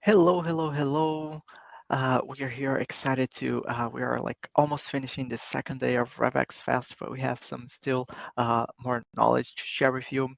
Hello, hello, hello. We are here excited we are like almost finishing the second day of RevEx Fest, but we have some still more knowledge to share with you.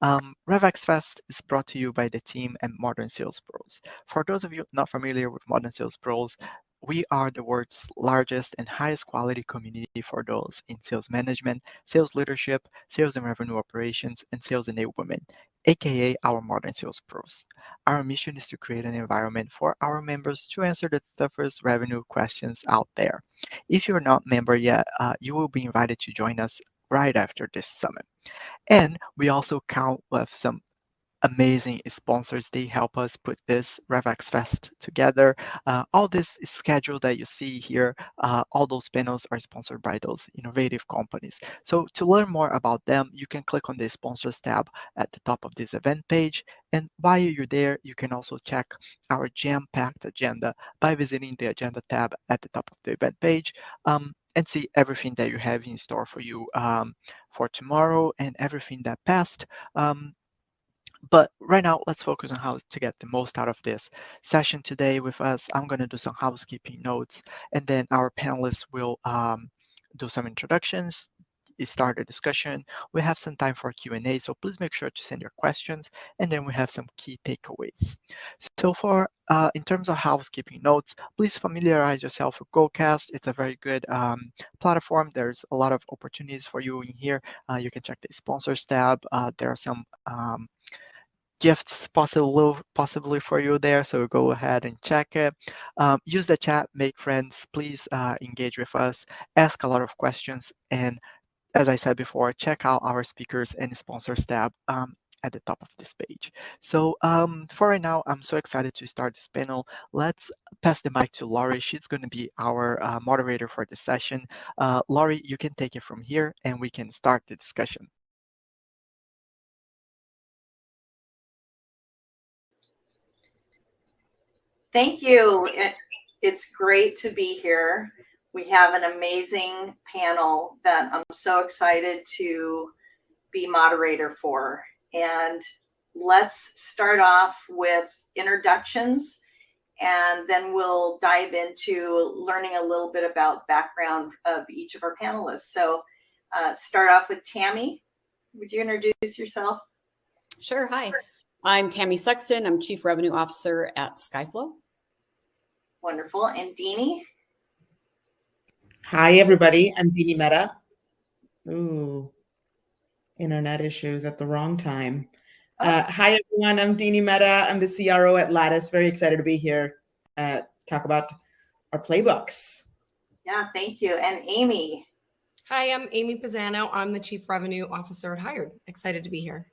RevEx Fest is brought to you by the team and Modern Sales Pros. For those of you not familiar with Modern Sales Pros, we are the world's largest and highest quality community for those in sales management, sales leadership, sales and revenue operations, and sales enablement, aka our Modern Sales Pros. Our mission is to create an environment for our members to answer the toughest revenue questions out there. If you're not a member yet, you will be invited to join us right after this summit. And we also count with some amazing sponsors. They help us put this RevEx Fest together. All this schedule that you see here, all those panels are sponsored by those innovative companies. So to learn more about them, you can click on the sponsors tab at the top of this event page. And while you're there, you can also check our jam-packed agenda by visiting the agenda tab at the top of the event page. And see everything that you have in store for you for tomorrow and everything that passed. But right now, let's focus on how to get the most out of this session today with us. I'm going to do some housekeeping notes, and then our panelists will do some introductions, start a discussion. We have some time for Q&A, so please make sure to send your questions, and then we have some key takeaways. So in terms of housekeeping notes, please familiarize yourself with GoCast. It's a very good platform. There's a lot of opportunities for you in here. You can check the sponsors tab. There are some gifts possibly for you there, so go ahead and check it. Use the chat, make friends, please engage with us, ask a lot of questions, and as I said before, check out our speakers and sponsors tab at the top of this page. So for right now, I'm so excited to start this panel. Let's pass the mic to Laurie. She's going to be our moderator for this session. Laurie, you can take it from here and we can start the discussion. Thank you. It's great to be here. We have an amazing panel that I'm so excited to be moderator for. And let's start off with introductions, and then we'll dive into learning a little bit about background of each of our panelists. So start off with Tammy. Would you introduce yourself? Sure. Hi, I'm Tammy Sexton. I'm Chief Revenue Officer at Skyflow. Wonderful. And Deanie? Hi, everybody. I'm Deanie Mehta. Ooh, internet issues at the wrong time. Hi, everyone. I'm Deanie Mehta. I'm the CRO at Lattice. Very excited to be here. Talk about our playbooks. Yeah, thank you. And Amy? Hi, I'm Amy Pisano. I'm the Chief Revenue Officer at Hired. Excited to be here.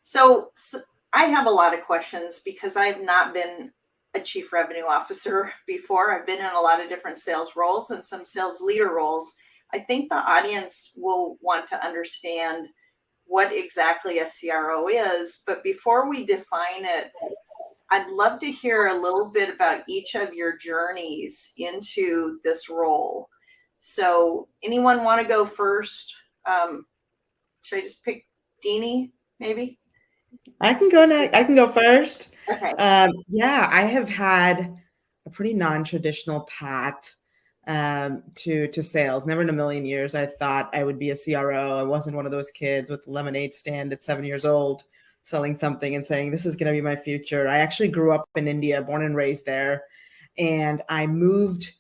So I have a lot of questions because I've not been a chief revenue officer before. I've been in a lot of different sales roles and some sales leader roles. I think the audience will want to understand what exactly a CRO is. But before we define it, I'd love to hear a little bit about each of your journeys into this role. So anyone want to go first? Should I just pick Deanie, maybe? I can go next. I can go first. Okay. Yeah, I have had a pretty non-traditional path to sales. Never in a million years I thought I would be a CRO. I wasn't one of those kids with the lemonade stand at 7 years old selling something and saying, this is going to be my future. I actually grew up in India, born and raised there. And I moved,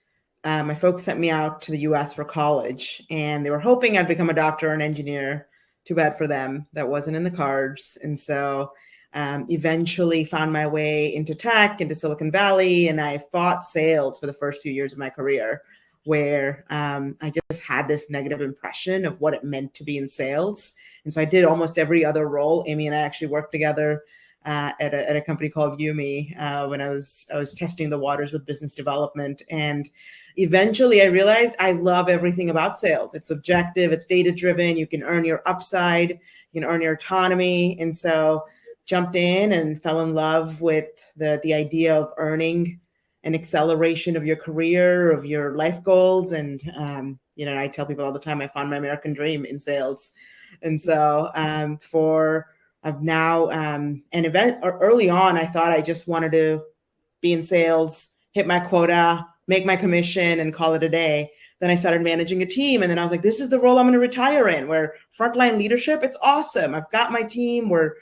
my folks sent me out to the US for college, and they were hoping I'd become a doctor or an engineer. Too bad for them. That wasn't in the cards. And so eventually found my way into tech, into Silicon Valley, and I fought sales for the first few years of my career, where I just had this negative impression of what it meant to be in sales. And so I did almost every other role. Amy and I actually worked together at a company called Yumi when I was testing the waters with business development. And eventually I realized I love everything about sales. It's subjective, it's data-driven, you can earn your upside, you can earn your autonomy. And so jumped in and fell in love with the idea of earning an acceleration of your career, of your life goals. And, I tell people all the time, I found my American dream in sales. And so for I've now, early on, I thought I just wanted to be in sales, hit my quota, make my commission, and call it a day. Then I started managing a team, and then I was like, this is the role I'm going to retire in, where frontline leadership, it's awesome. I've got my team, we're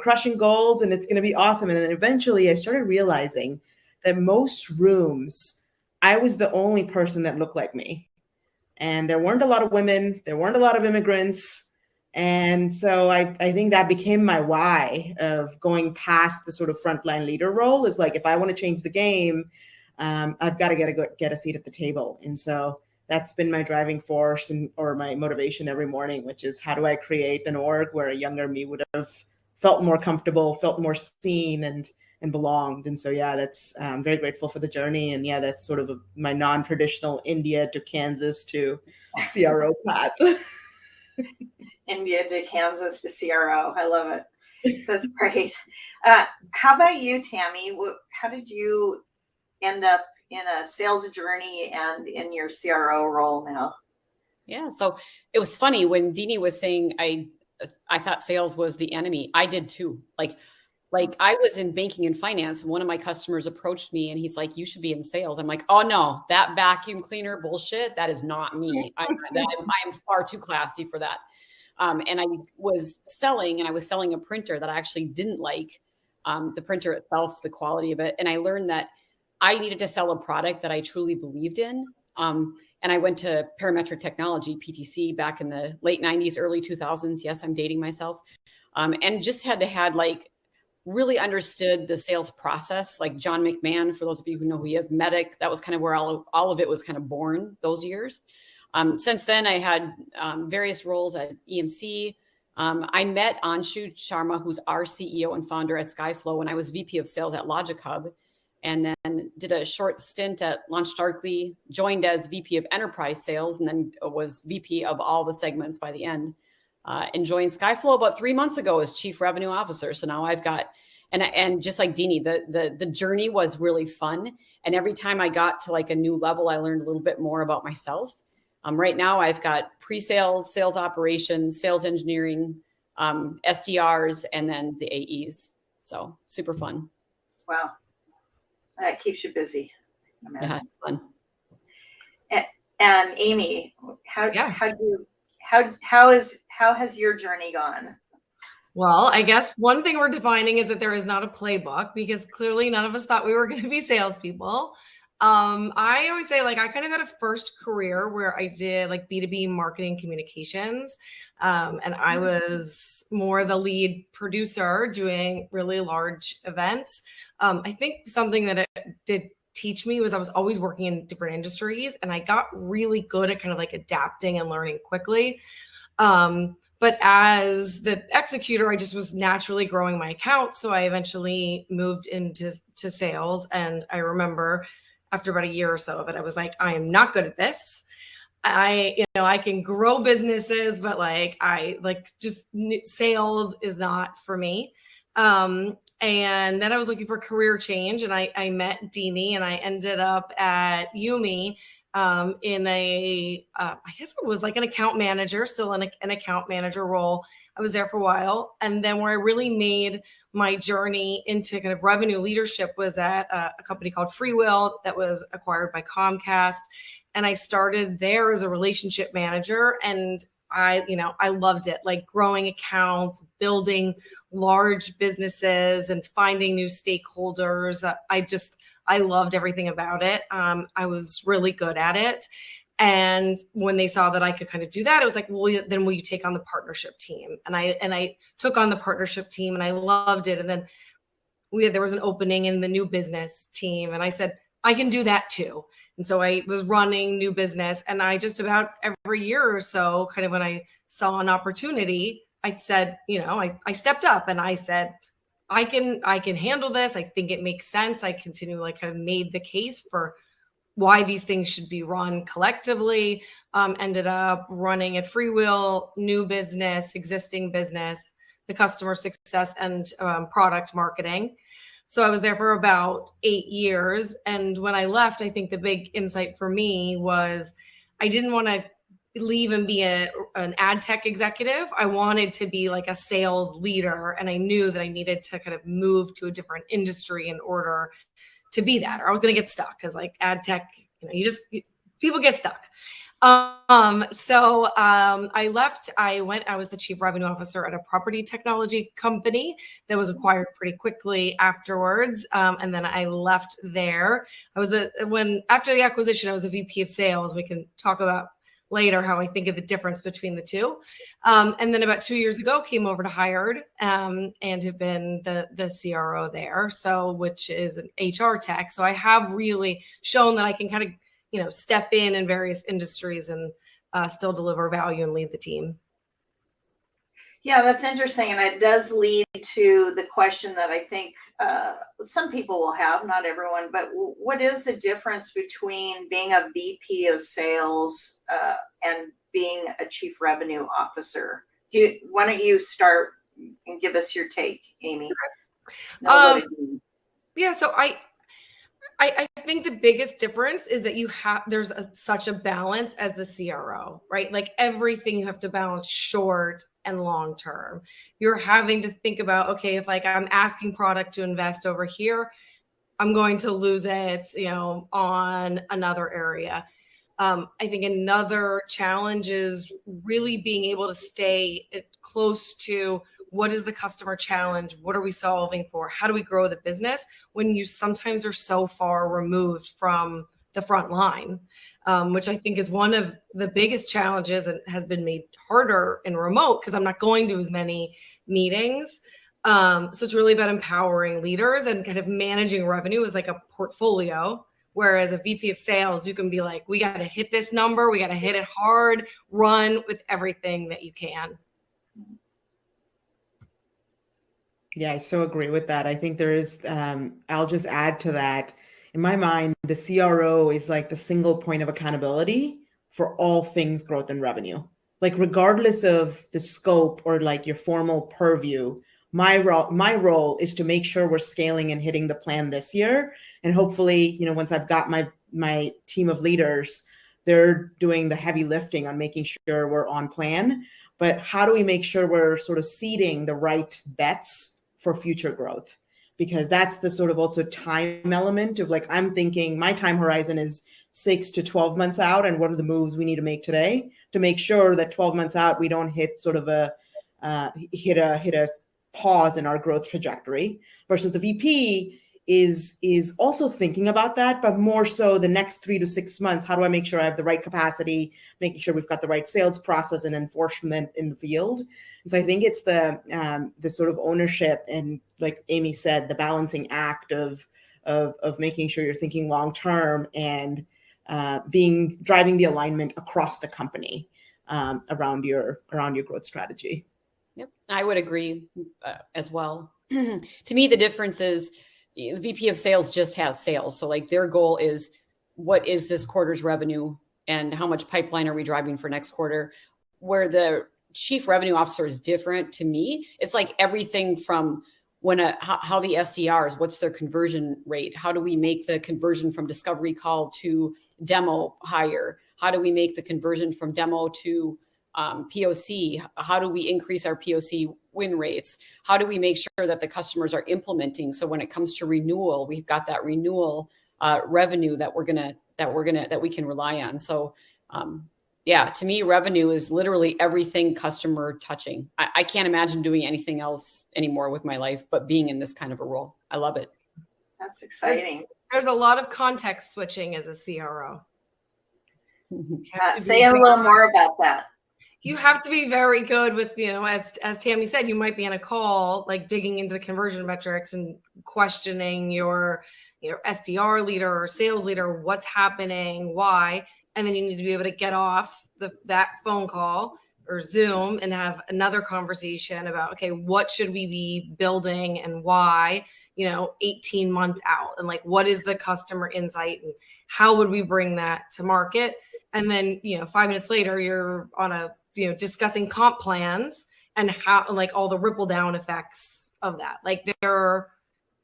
crushing goals, and it's going to be awesome. And then eventually I started realizing that most rooms, I was the only person that looked like me. And there weren't a lot of women, there weren't a lot of immigrants. And so I think that became my why of going past the sort of frontline leader role, is like, if I want to change the game, I've got to get a seat at the table. And so that's been my driving force or my motivation every morning, which is, how do I create an org where a younger me would have felt more comfortable, felt more seen and belonged. And so, yeah, that's I'm very grateful for the journey. And yeah, that's sort of my non-traditional India to Kansas to CRO path. India to Kansas to CRO. I love it. That's great. How about you, Tammy? How did you end up in a sales journey and in your CRO role now? Yeah, so it was funny when Deanie was saying I thought sales was the enemy. I did too. Like I was in banking and finance, and one of my customers approached me and he's like, you should be in sales. I'm like, oh no, that vacuum cleaner bullshit, that is not me. I am far too classy for that. And I was selling a printer that I actually didn't like, the printer itself, the quality of it. And I learned that I needed to sell a product that I truly believed in. And I went to Parametric Technology, PTC, back in the late 90s, early 2000s. Yes, I'm dating myself. And just had really understood the sales process, like John McMahon, for those of you who know who he is, Medic. That was kind of where all of it was kind of born those years. Since then, I had various roles at EMC. I met Anshu Sharma, who's our CEO and founder at Skyflow, when I was VP of sales at Logic Hub, and then did a short stint at LaunchDarkly, joined as VP of enterprise sales, and then was VP of all the segments by the end, and joined Skyflow about 3 months ago as chief revenue officer. So now I've got, and just like Deanie, the journey was really fun. And every time I got to like a new level, I learned a little bit more about myself. Right now I've got pre-sales, sales operations, sales engineering, SDRs, and then the AEs. So super fun. Wow. That keeps you busy. Yeah, fun. And Amy, how has your journey gone? Well, I guess one thing we're defining is that there is not a playbook, because clearly none of us thought we were going to be salespeople. I always say, like, I kind of had a first career where I did like B2B marketing communications. And I was more the lead producer doing really large events. I think something that it did teach me was I was always working in different industries, and I got really good at kind of like adapting and learning quickly. But as the executor, I just was naturally growing my account. So I eventually moved into sales. And I remember after about a year or so of it, I was like, I am not good at this. I can grow businesses, but sales is not for me. And then I was looking for a career change, and I met Deanie, and I ended up at Yumi in I guess it was like an account manager, still in an account manager role. I was there for a while. And then where I really made my journey into kind of revenue leadership was at a company called Freewill that was acquired by Comcast. And I started there as a relationship manager. And I loved it, like growing accounts, building large businesses, and finding new stakeholders. I loved everything about it. I was really good at it. And when they saw that I could kind of do that, it was like, well, then will you take on the partnership team? And I took on the partnership team, and I loved it. And then there was an opening in the new business team, and I said, I can do that too. And so I was running new business, and I just about every year or so, kind of when I saw an opportunity, I said, I stepped up and I said, I can handle this. I think it makes sense. I continually kind of made the case for why these things should be run collectively. Ended up running at Freewill, new business, existing business, the customer success, and product marketing. So I was there for about 8 years. And when I left, I think the big insight for me was I didn't want to leave and be an ad tech executive. I wanted to be like a sales leader, and I knew that I needed to kind of move to a different industry in order to be that, or I was going to get stuck, because like ad tech, people get stuck. I left. I was the chief revenue officer at a property technology company that was acquired pretty quickly afterwards. And then I left there. After the acquisition, I was a VP of sales. We can talk about later how I think of the difference between the two. And then about 2 years ago, came over to Hired, and have been the CRO there. Which is an HR tech. So I have really shown that I can kind of, step in various industries and still deliver value and lead the team. Yeah, that's interesting. And it does lead to the question that I think some people will have, not everyone, but what is the difference between being a VP of sales and being a chief revenue officer? Why don't you start and give us your take, Amy? Yeah, so I think the biggest difference is that there's such a balance as the CRO, right? Like everything you have to balance short and long term. You're having to think about, okay, if like I'm asking product to invest over here, I'm going to lose it, on another area. I think another challenge is really being able to stay close to what is the customer challenge? What are we solving for? How do we grow the business when you sometimes are so far removed from the front line, which I think is one of the biggest challenges and has been made harder in remote because I'm not going to as many meetings. So it's really about empowering leaders and kind of managing revenue as like a portfolio. Whereas a VP of sales, you can be like, we got to hit this number. We got to hit it hard, run with everything that you can. Yeah, I so agree with that. I think there is, I'll just add to that. In my mind, the CRO is like the single point of accountability for all things growth and revenue. Like regardless of the scope or like your formal purview, my role is to make sure we're scaling and hitting the plan this year. And hopefully, once I've got my team of leaders, they're doing the heavy lifting on making sure we're on plan. But how do we make sure we're sort of seeding the right bets for future growth? Because that's the sort of also time element of like, I'm thinking my time horizon is 6 to 12 months out. And what are the moves we need to make today to make sure that 12 months out, we don't hit sort of hit a pause in our growth trajectory, versus the VP is also thinking about that, but more so the next 3 to 6 months. How do I make sure I have the right capacity, making sure we've got the right sales process and enforcement in the field? And so I think it's the sort of ownership and, like Amy said, the balancing act of making sure you're thinking long term and driving the alignment across the company around your growth strategy. Yep, I would agree as well. To me, the difference is the VP of sales just has sales. So like their goal is, what is this quarter's revenue and how much pipeline are we driving for next quarter? Where the chief revenue officer is different to me. It's like everything from how the SDRs, what's their conversion rate? How do we make the conversion from discovery call to demo higher? How do we make the conversion from demo to POC? How do we increase our POC win rates? How do we make sure that the customers are implementing? So when it comes to renewal, we've got that renewal revenue that we can rely on. So to me, revenue is literally everything customer touching. I can't imagine doing anything else anymore with my life, but being in this kind of a role. I love it. That's exciting. There's a lot of context switching as a CRO. Say a little more about that. You have to be very good with, as Tammy said, you might be on a call, like digging into the conversion metrics and questioning your SDR leader or sales leader, what's happening, why, and then you need to be able to get off that phone call or Zoom and have another conversation about, okay, what should we be building and why, 18 months out, and like, what is the customer insight and how would we bring that to market? And then, 5 minutes later, you're on a, discussing comp plans and how, like all the ripple down effects of that. Like there are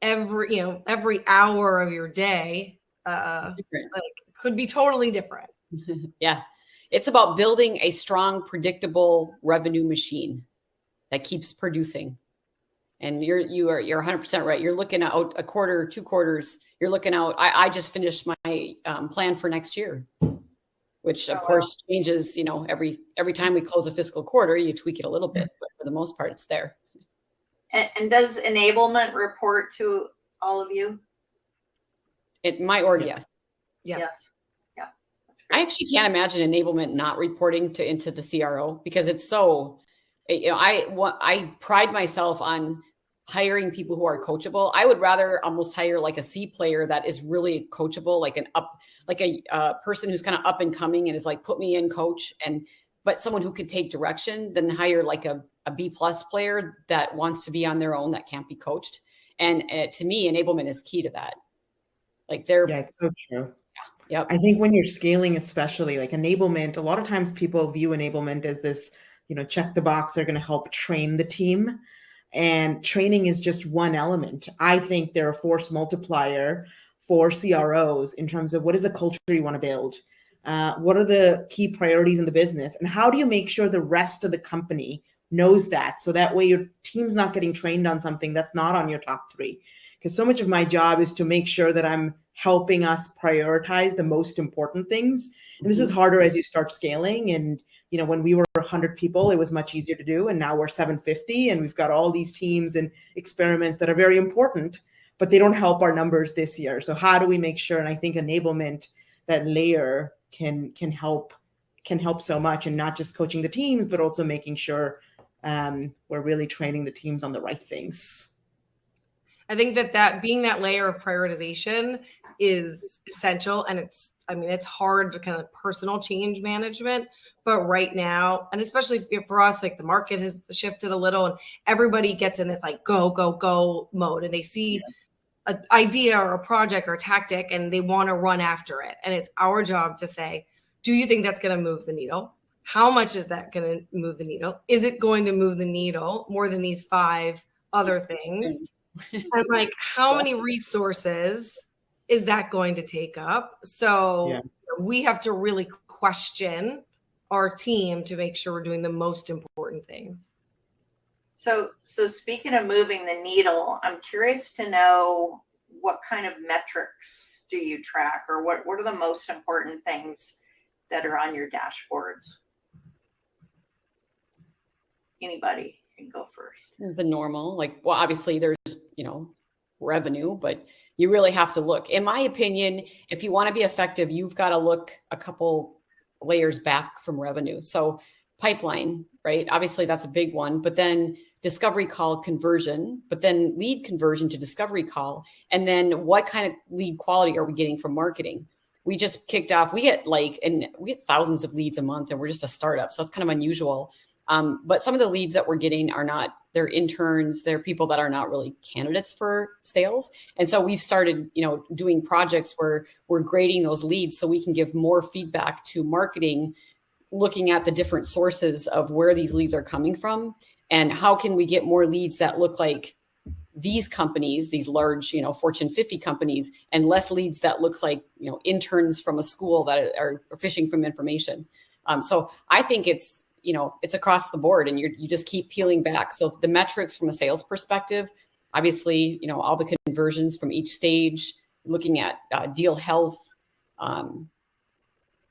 every hour of your day, could be totally different. Yeah. It's about building a strong, predictable revenue machine that keeps producing. And you're 100% right. You're looking out a quarter, 2 quarters. You're looking out. I just finished my plan for next year, which of course changes. Every time we close a fiscal quarter, you tweak it a little bit, but for the most part, it's there. And does enablement report to all of you? My org, yes. Yeah. Yes. Yeah. That's great. I actually can't imagine enablement not reporting into the CRO, because it's so. I pride myself on hiring people who are coachable. I would rather almost hire like a C player that is really coachable, like a person who's kind of up and coming and is like, put me in, coach, but someone who can take direction, than hire like a B+ player that wants to be on their own, that can't be coached. And to me, enablement is key to that. Like it's so true. Yep. I think when you're scaling, especially like enablement, a lot of times people view enablement as this, check the box, they're going to help train the team. And training is just one element. I think they're a force multiplier for CROs in terms of what is the culture you want to build? What are the key priorities in the business? And how do you make sure the rest of the company knows that? So that way your team's not getting trained on something that's not on your top 3. Because so much of my job is to make sure that I'm helping us prioritize the most important things. And this is harder as you start scaling. And when we were 100 people, it was much easier to do. And now we're 750, and we've got all these teams and experiments that are very important, but they don't help our numbers this year. So how do we make sure? And I think enablement, that layer can help so much, and not just coaching the teams, but also making sure we're really training the teams on the right things. I think that being that layer of prioritization is essential. And it's hard to kind of personal change management. But right now, and especially for us, like the market has shifted a little, and everybody gets in this like go, go, go mode, and they see an idea or a project or a tactic, and they want to run after it. And it's our job to say, do you think that's going to move the needle? How much is that going to move the needle? Is it going to move the needle more than these 5 other things? And like, how many resources is that going to take up? So we have to really question our team to make sure we're doing the most important things. So speaking of moving the needle, I'm curious to know, what kind of metrics do you track, or what are the most important things that are on your dashboards? Anybody can go first. The normal, obviously there's, revenue, but you really have to look. In my opinion, if you want to be effective, you've got to look a couple layers back from revenue. So pipeline, right? Obviously that's a big one, but then discovery call conversion, but then lead conversion to discovery call. And then what kind of lead quality are we getting from marketing? We just kicked off, we get thousands of leads a month, and we're just a startup. So it's kind of unusual. But some of the leads that we're getting they're interns, they're people that are not really candidates for sales. And so we've started, doing projects where we're grading those leads so we can give more feedback to marketing, looking at the different sources of where these leads are coming from, and how can we get more leads that look like these companies, these large, Fortune 50 companies, and less leads that look like, interns from a school that are fishing from information. So I think it's across the board, and you just keep peeling back. So the metrics from a sales perspective, obviously, all the conversions from each stage, looking at deal health.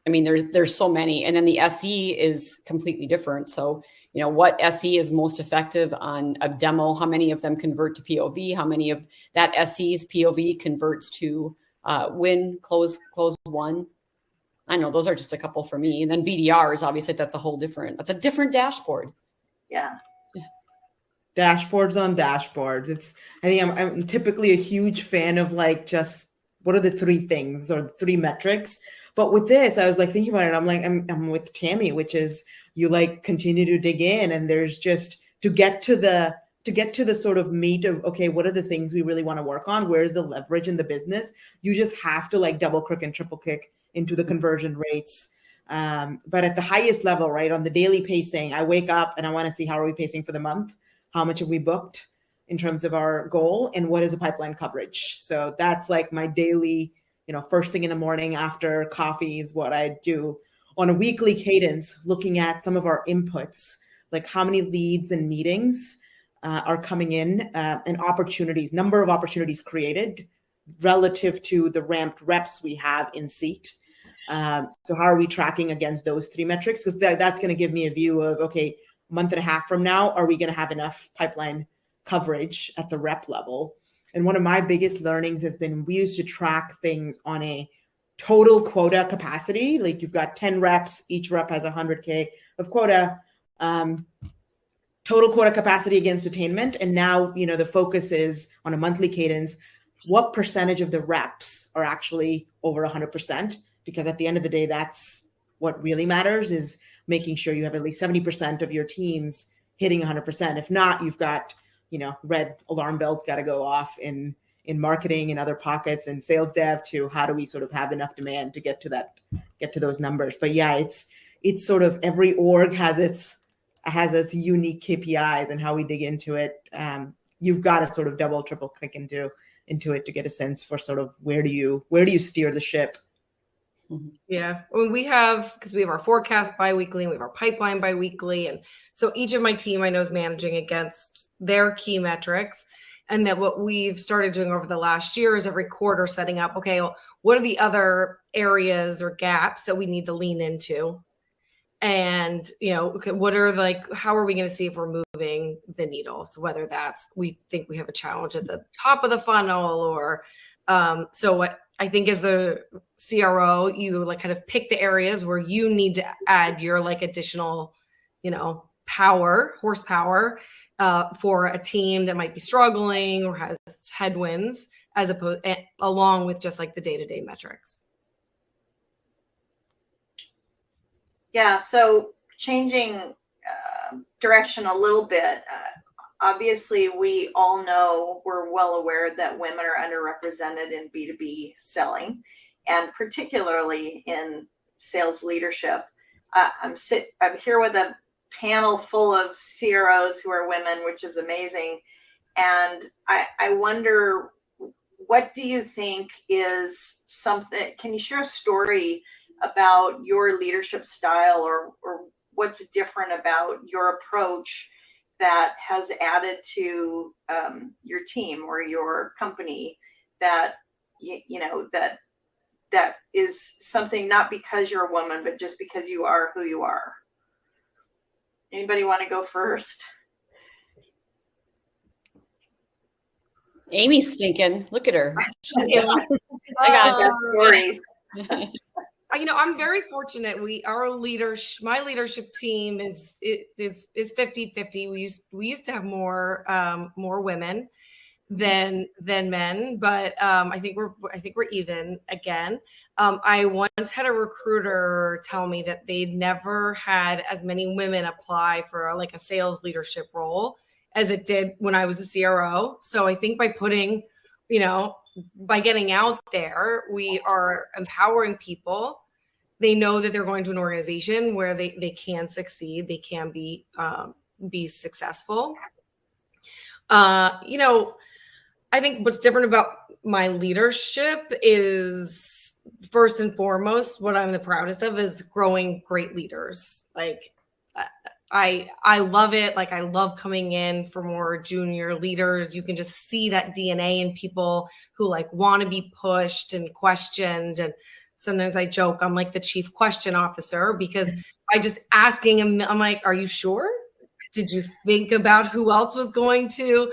There's so many. And then the SE is completely different. So, what SE is most effective on a demo, how many of them convert to POV, how many of that SE's POV converts to win, close one. I know those are just a couple for me. And then BDRs, obviously, that's a different dashboard. Yeah. Dashboards on dashboards. I'm typically a huge fan of just what are the 3 things or 3 metrics. But with this, I was thinking about it. I'm with Tammy, which is you continue to dig in, and there's just to get to the sort of meat of, okay, what are the things we really want to work on? Where's the leverage in the business? You just have to double click and triple click into the conversion rates. But at the highest level, right, on the daily pacing, I wake up and I want to see how are we pacing for the month? How much have we booked in terms of our goal? And what is the pipeline coverage? So that's my daily, first thing in the morning after coffee is what I do. on a weekly cadence, looking at some of our inputs, like how many leads and meetings are coming in, and opportunities, number of opportunities created relative to the ramped reps we have in seat. So how are we tracking against those three metrics? Because that's going to give me a view of, okay, a month and a half from now, are we going to have enough pipeline coverage at the rep level? And one of my biggest learnings has been, we used to track things on a total quota capacity. Like you've got 10 reps, each rep has 100K of quota, total quota capacity against attainment. And now, the focus is on a monthly cadence, what percentage of the reps are actually over 100%? Because at the end of the day, that's what really matters, is making sure you have at least 70% of your teams hitting 100%. If not, you've got, red alarm bells got to go off in marketing and other pockets and sales dev to how do we sort of have enough demand to get to those numbers. But yeah, it's sort of every org has its unique KPIs, and how we dig into it. You've got to sort of double, triple click into it to get a sense for sort of where do you steer the ship. Yeah, because we have our forecast biweekly, and we have our pipeline biweekly, and so each of my team I know is managing against their key metrics. And that what we've started doing over the last year is every quarter setting up, okay, well, what are the other areas or gaps that we need to lean into? And, what are how are we going to see if we're moving the needle? So whether that's, we think we have a challenge at the top of the funnel, or so what I think as the CRO, you kind of pick the areas where you need to add your additional, horsepower for a team that might be struggling or has headwinds, as opposed along with just the day-to-day metrics. Yeah, so changing direction a little bit. Obviously, we all know, we're well aware that women are underrepresented in B2B selling, and particularly in sales leadership. I'm here with a panel full of CROs who are women, which is amazing. And I wonder, what do you think is something, can you share a story about your leadership style, or what's different about your approach that has added to your team or your company, that that is something, not because you're a woman, but just because you are who you are? Anybody want to go first? Amy's thinking. Look at her. I got stories. I'm very fortunate. My leadership team is 50-50. We used to have more women than men, but I think we're even again. I once had a recruiter tell me that they'd never had as many women apply for a sales leadership role as it did when I was a CRO. So I think by putting, by getting out there, we are empowering people. They know that they're going to an organization where they can succeed. They can be successful. I think what's different about my leadership is, first and foremost, what I'm the proudest of is growing great leaders. I love it. I love coming in for more junior leaders. You can just see that DNA in people who want to be pushed and questioned. And sometimes I joke, I'm the chief question officer, because I just asking him, I'm like, are you sure? Did you think about who else was going to?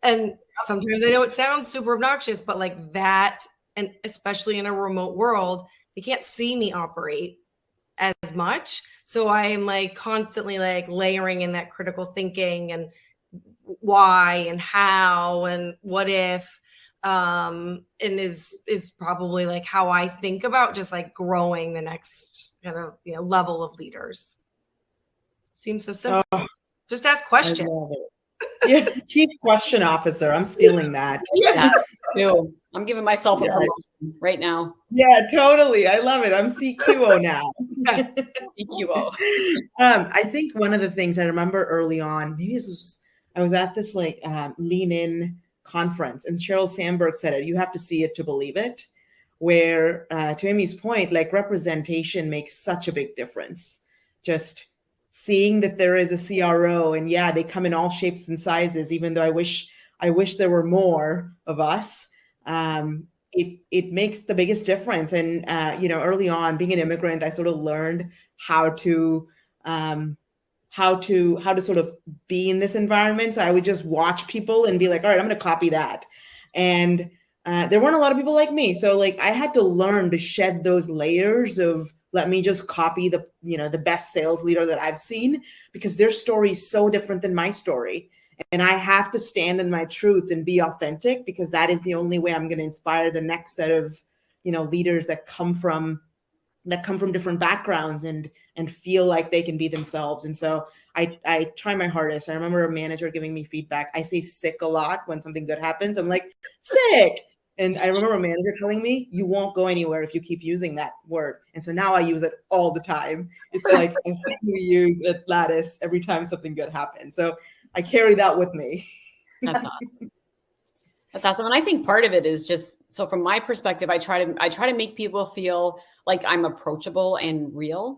And sometimes I know it sounds super obnoxious, but that, and especially in a remote world, they can't see me operate as much. So I am constantly layering in that critical thinking and why and how and what if, and is probably how I think about just growing the next kind of level of leaders. Seems so simple. Just ask questions. I love it. Yeah, chief question officer. I'm stealing that. Yeah, I'm giving myself a promotion right now. Yeah, totally. I love it. I'm CQO now. CQO. I think one of the things I remember early on, maybe I was at this Lean In conference, and Sheryl Sandberg said it, you have to see it to believe it. where to Amy's point, like representation makes such a big difference. Just seeing that there is a CRO, and yeah, they come in all shapes and sizes, even though I wish there were more of us. It makes the biggest difference. And early on, being an immigrant, I sort of learned how to sort of be in this environment. So I would just watch people and be like, all right, I'm going to copy that. And there weren't a lot of people like me. So like I had to learn to shed those layers of, let me just copy the best sales leader that I've seen, because their story is so different than my story. And I have to stand in my truth and be authentic, because that is the only way I'm going to inspire the next set of, leaders that come from different backgrounds and feel like they can be themselves. And so I try my hardest. I remember a manager giving me feedback. I say sick a lot when something good happens. I'm like, sick. And I remember a manager telling me, you won't go anywhere if you keep using that word. And so now I use it all the time. It's like a thing we use at Lattice every time something good happens. So I carry that with me. That's awesome. That's awesome. And I think part of it is just, so from my perspective, I try to make people feel like I'm approachable and real.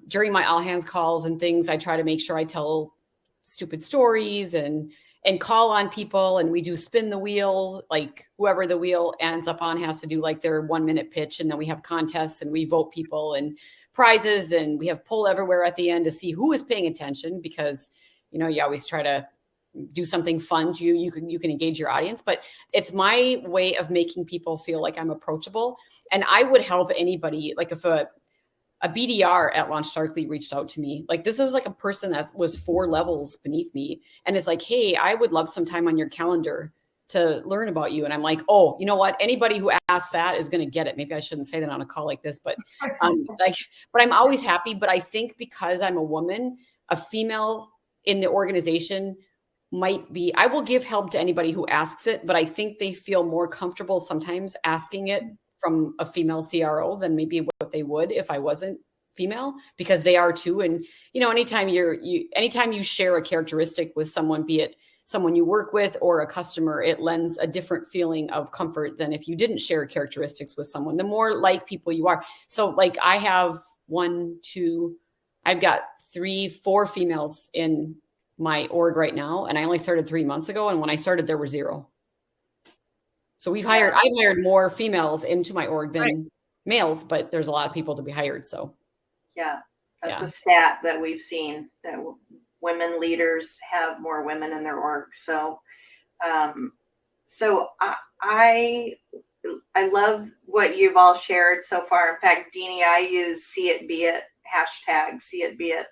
During my all hands calls and things, I try to make sure I tell stupid stories and call on people, and we do spin the wheel. Like whoever the wheel ends up on has to do like their 1 minute pitch. And then we have contests and we vote people and prizes, and we have poll everywhere at the end to see who is paying attention, because, you always try to do something fun to you. You can engage your audience, but it's my way of making people feel like I'm approachable. And I would help anybody. Like if a BDR at Launch Darkly reached out to me, like this is like a person that was 4 levels beneath me. And it's like, hey, I would love some time on your calendar to learn about you. And I'm like, oh, you know what? Anybody who asks that is going to get it. Maybe I shouldn't say that on a call like this, but but I'm always happy. But I think because I'm a woman, a female in the organization I will give help to anybody who asks it, but I think they feel more comfortable sometimes asking it from a female CRO than maybe what they would if I wasn't female, because they are too. And, anytime you share a characteristic with someone, be it someone you work with or a customer, it lends a different feeling of comfort than if you didn't share characteristics with someone. The more like people you are. So like I have I've got 3, 4 females in my org right now. And I only started 3 months ago. And when I started, there were 0. So I've hired more females into my org than males, but there's a lot of people to be hired. So yeah, that's a stat that we've seen, that women leaders have more women in their org. So, I love what you've all shared so far. In fact, Deanie, I use see it, be it, hashtag see it, be it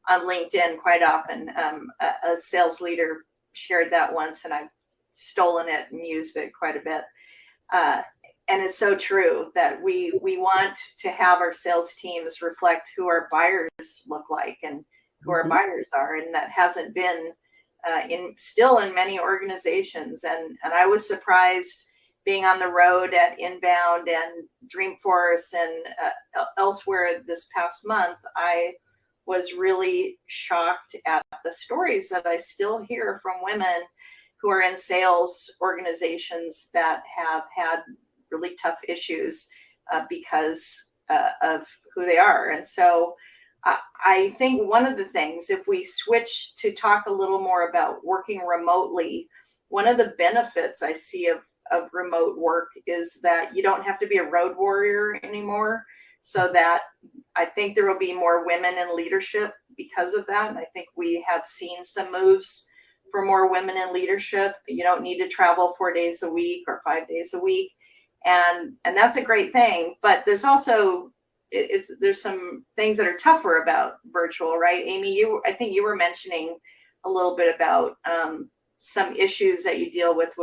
on LinkedIn quite often. A sales leader shared that once, and I've stolen it and used it quite a bit. And it's so true that we want to have our sales teams reflect who our buyers look like and who our buyers are. And that hasn't been still in many organizations. And I was surprised being on the road at Inbound and Dreamforce and elsewhere this past month. I was really shocked at the stories that I still hear from women who are in sales organizations that have had really tough issues because of who they are. And so I think one of the things, if we switch to talk a little more about working remotely, one of the benefits I see of remote work is that you don't have to be a road warrior anymore. So that I think there will be more women in leadership because of that. And I think we have seen some moves for more women in leadership. You don't need to travel 4 days a week or 5 days a week. And that's a great thing. But there's also, there's some things that are tougher about virtual, right? Amy, I think you were mentioning a little bit about some issues that you deal with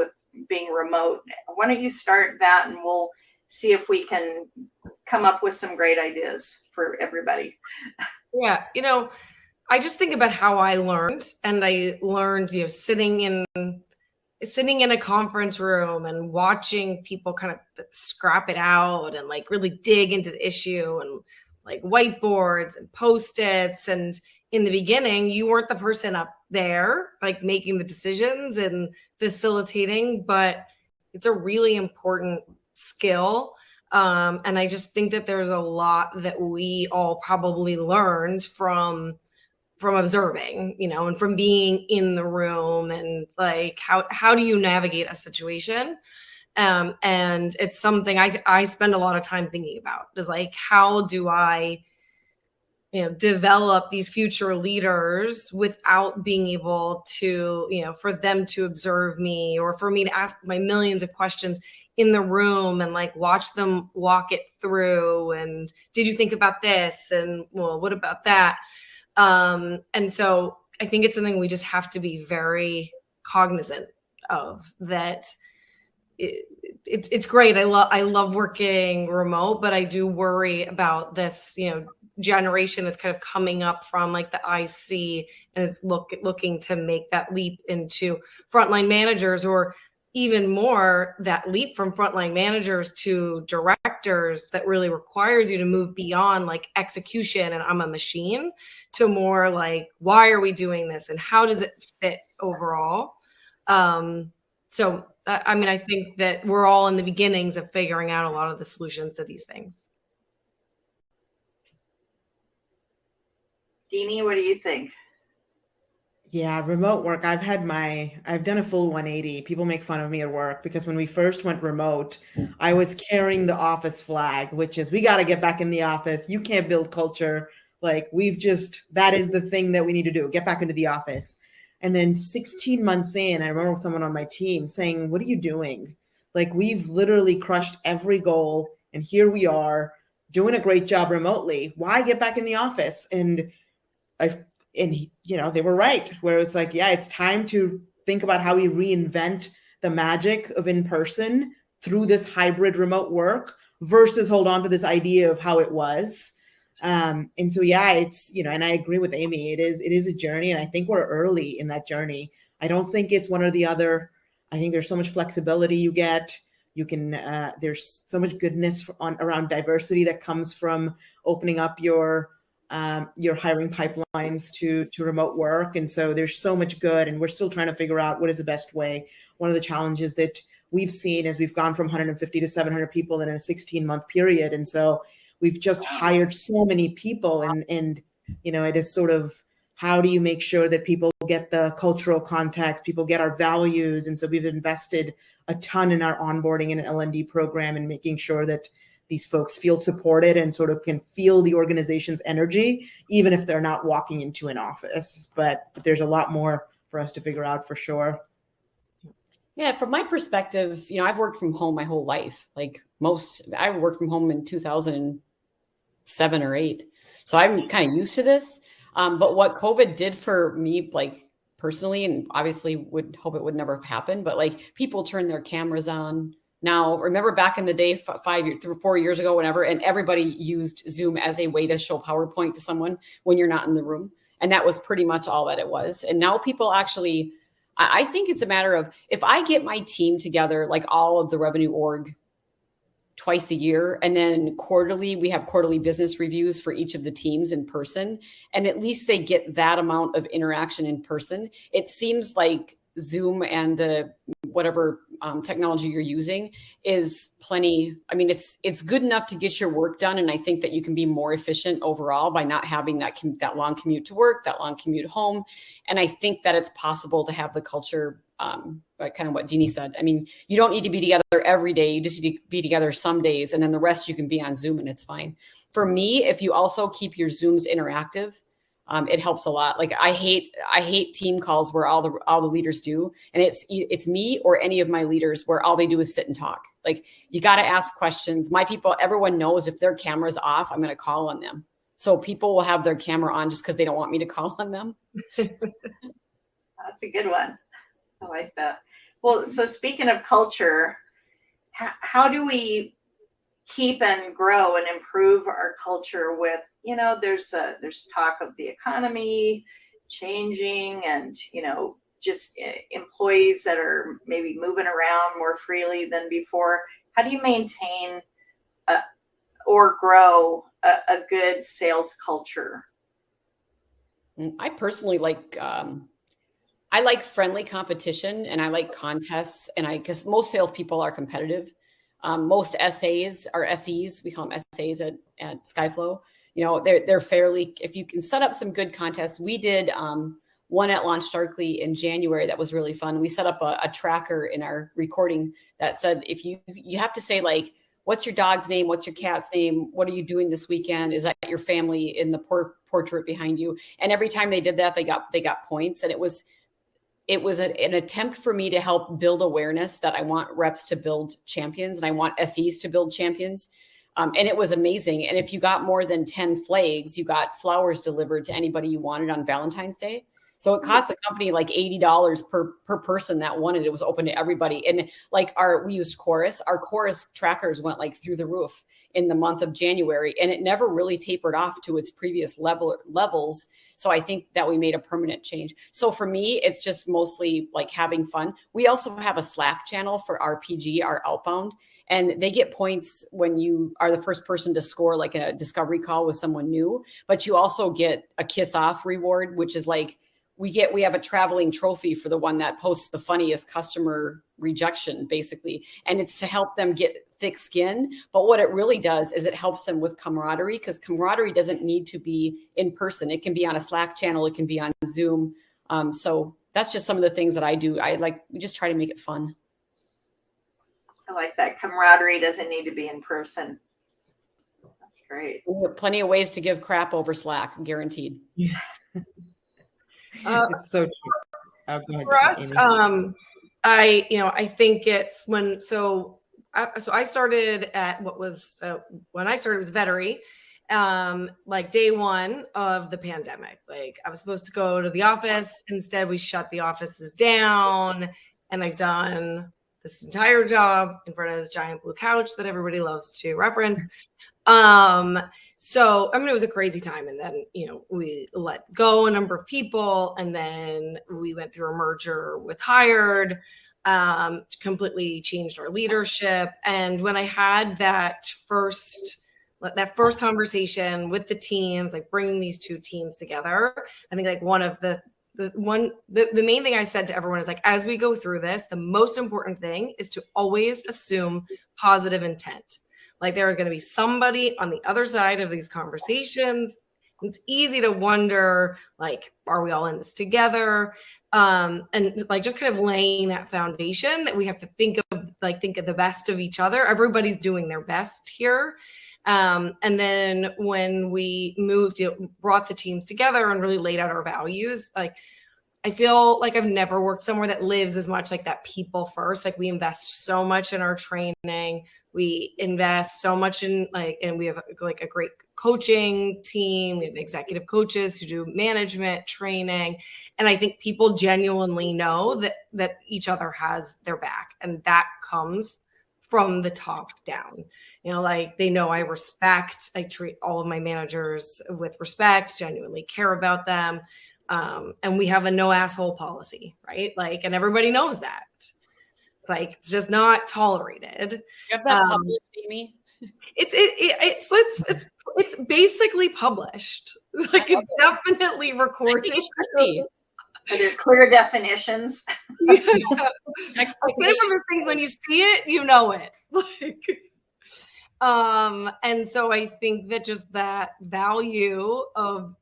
being remote. Why don't you start that, and we'll see if we can come up with some great ideas for everybody. Yeah. I just think about how I learned, and I learned, sitting in a conference room and watching people kind of scrap it out and like really dig into the issue, and like whiteboards and Post-its. And in the beginning, you weren't the person up there, like making the decisions and facilitating, but it's a really important skill. And I just think that there's a lot that we all probably learned from observing, and from being in the room, and like, how do you navigate a situation? And it's something I spend a lot of time thinking about, is like, how do I, develop these future leaders without being able to, for them to observe me, or for me to ask my millions of questions in the room and like watch them walk it through. And did you think about this? And well, what about that? And so I think it's something we just have to be very cognizant of, that it's great. I love working remote, but I do worry about this, generation that's kind of coming up from like the IC and is looking to make that leap into frontline managers, or even more, that leap from frontline managers to directors, that really requires you to move beyond like execution and I'm a machine, to more like, why are we doing this and how does it fit overall? So I mean, I think that we're all in the beginnings of figuring out a lot of the solutions to these things. Deanie, what do you think? Yeah, remote work. I've done a full 180. People make fun of me at work because when we first went remote, I was carrying the office flag, which is, we got to get back in the office. You can't build culture. Like, that is the thing that we need to do. Get back into the office. And then 16 months in, I remember someone on my team saying, what are you doing? Like, we've literally crushed every goal, and here we are doing a great job remotely. Why get back in the office? And they were right, where it's like, yeah, it's time to think about how we reinvent the magic of in-person through this hybrid remote work versus hold on to this idea of how it was. And so, yeah, it's, and I agree with Amy, it is a journey. And I think we're early in that journey. I don't think it's one or the other. I think there's so much flexibility you get. You can, there's so much goodness around diversity that comes from opening up your hiring pipelines to remote work. And so there's so much good, and we're still trying to figure out what is the best way. One of the challenges that we've seen is we've gone from 150 to 700 people in a 16-month period. And so we've just hired so many people, and it is sort of, how do you make sure that people get the cultural context, people get our values? And so we've invested a ton in our onboarding and L&D program, and making sure that these folks feel supported and sort of can feel the organization's energy, even if they're not walking into an office. But there's a lot more for us to figure out, for sure. Yeah, from my perspective, I've worked from home my whole life. I worked from home in 2007 or 8. So I'm kind of used to this. But what COVID did for me, like personally, and obviously would hope it would never have happened, but like, people turn their cameras on. Now, remember back in the day, 4 years ago, whenever, and everybody used Zoom as a way to show PowerPoint to someone when you're not in the room. And that was pretty much all that it was. And now people actually, I think it's a matter of, if I get my team together, like all of the revenue org, twice a year, and then quarterly, we have quarterly business reviews for each of the teams in person, and at least they get that amount of interaction in person. It seems like Zoom and the whatever technology you're using is plenty. I mean, it's good enough to get your work done. And I think that you can be more efficient overall by not having that long commute to work, that long commute home. And I think that it's possible to have the culture, like kind of what Deanie said. I mean, you don't need to be together every day. You just need to be together some days, and then the rest you can be on Zoom, and it's fine. For me, if you also keep your Zooms interactive, it helps a lot. Like, I hate team calls where all the leaders do, and it's me or any of my leaders where all they do is sit and talk. Like, you got to ask questions. My people, everyone knows if their camera's off, I'm going to call on them. So people will have their camera on just because they don't want me to call on them. That's a good one. I like that. Well, so speaking of culture, how do we keep and grow and improve our culture with, there's talk of the economy changing, and, just employees that are maybe moving around more freely than before. How do you maintain or grow a good sales culture? I personally like, I like friendly competition, and I like contests, and because most salespeople are competitive. Most SAs are SEs. We call them SAs at Skyflow. You know, they're fairly, if you can set up some good contests. We did one at Launch Darkly in January that was really fun. We set up a tracker in our recording that said, if you have to say like, what's your dog's name? What's your cat's name? What are you doing this weekend? Is that your family in the portrait behind you? And every time they did that, they got points. And it was an attempt for me to help build awareness that I want reps to build champions and I want SEs to build champions. And it was amazing. And if you got more than 10 flags, you got flowers delivered to anybody you wanted on Valentine's Day. So it cost the company like $80 per person that wanted. It was open to everybody. And like we used Chorus. Our Chorus trackers went like through the roof in the month of January, and it never really tapered off to its previous levels. So I think that we made a permanent change. So for me, it's just mostly like having fun. We also have a Slack channel for our PG, our outbound, and they get points when you are the first person to score like a discovery call with someone new, but you also get a kiss off reward, which is like, we have a traveling trophy for the one that posts the funniest customer rejection, basically. And it's to help them get thick skin. But what it really does is it helps them with camaraderie, because camaraderie doesn't need to be in person. It can be on a Slack channel. It can be on Zoom. So that's just some of the things that I do. We just try to make it fun. I like that. Camaraderie doesn't need to be in person. That's great. We have plenty of ways to give crap over Slack, guaranteed. Yeah. It's so true. Go ahead, For us, Amy. I think it's I started at when I started was Vettery, like day one of the pandemic. Like I was supposed to go to the office. Instead, we shut the offices down, and I've done this entire job in front of this giant blue couch that everybody loves to reference. So, I mean, it was a crazy time. And then, we let go a number of people, and then we went through a merger with Hired, completely changed our leadership. And when I had that first conversation with the teams, like bringing these two teams together, I think like one of the main thing I said to everyone is like, as we go through this, the most important thing is to always assume positive intent. Like there is going to be somebody on the other side of these conversations. It's easy to wonder, like, are we all in this together? And like just kind of laying that foundation that we have to think of the best of each other. Everybody's doing their best here. And then when we brought the teams together and really laid out our values, like I feel like I've never worked somewhere that lives as much like that people first. Like we invest so much in our training. We invest so much in and we have like a great coaching team. We have executive coaches who do management training. And I think people genuinely know that each other has their back. And that comes from the top down. Like they know I treat all of my managers with respect, genuinely care about them. And we have a no asshole policy, right? Like, and everybody knows that. Like it's just not tolerated. You have that published, Amy? It's basically published. Like it's definitely recorded. Are there clear definitions? Yeah. It's one of those things when you see it, you know it. And so I think that just that value of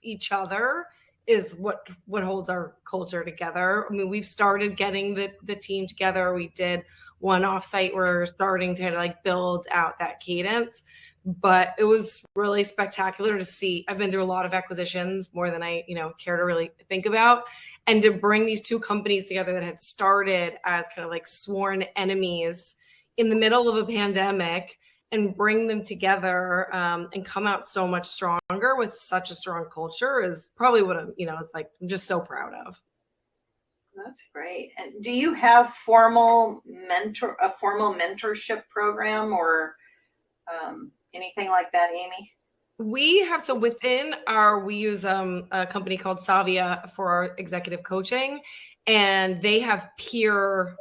each other is what holds our culture together. I mean, we've started getting the team together. We did one offsite. We're starting to like build out that cadence, but it was really spectacular to see. I've been through a lot of acquisitions, more than I, care to really think about. And to bring these two companies together that had started as kind of like sworn enemies in the middle of a pandemic, and bring them together and come out so much stronger with such a strong culture is probably what I'm just so proud of. That's great. And do you have a formal mentorship program or anything like that, Amy? We have, we use a company called Savia for our executive coaching, and they have peer